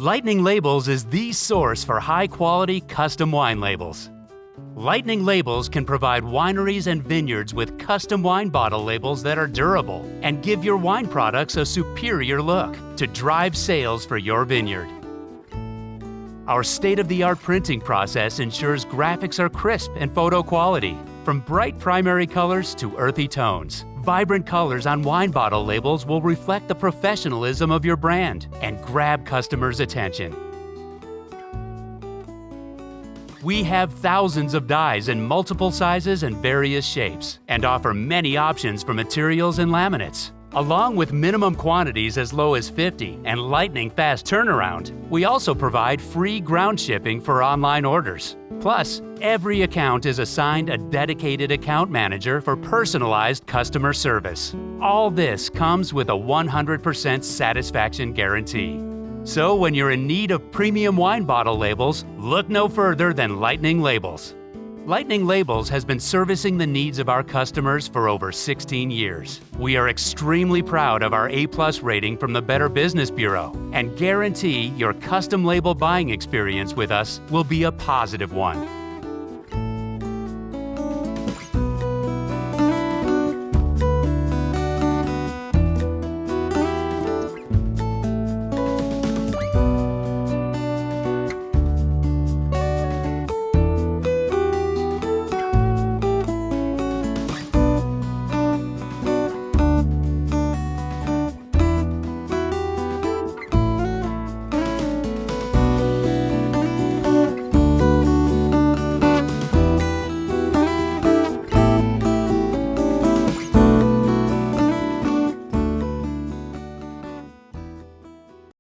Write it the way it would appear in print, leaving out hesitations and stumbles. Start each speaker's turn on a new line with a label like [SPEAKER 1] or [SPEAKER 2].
[SPEAKER 1] Lightning Labels is the source for high-quality custom wine labels. Lightning Labels can provide wineries and vineyards with custom wine bottle labels that are durable and give your wine products a superior look to drive sales for your vineyard. Our state-of-the-art printing process ensures graphics are crisp and photo quality, from bright primary colors to earthy tones. Vibrant colors on wine bottle labels will reflect the professionalism of your brand and grab customers' attention. We have thousands of dies in multiple sizes and various shapes, and offer many options for materials and laminates. Along with minimum quantities as low as 50 and lightning fast turnaround, we also provide free ground shipping for online orders. Plus, every account is assigned a dedicated account manager for personalized customer service. All this comes with a 100% satisfaction guarantee. So when you're in need of premium wine bottle labels, look no further than Lightning Labels. Lightning Labels has been servicing the needs of our customers for over 16 years. We are extremely proud of our A+ rating from the Better Business Bureau and guarantee your custom label buying experience with us will be a positive one.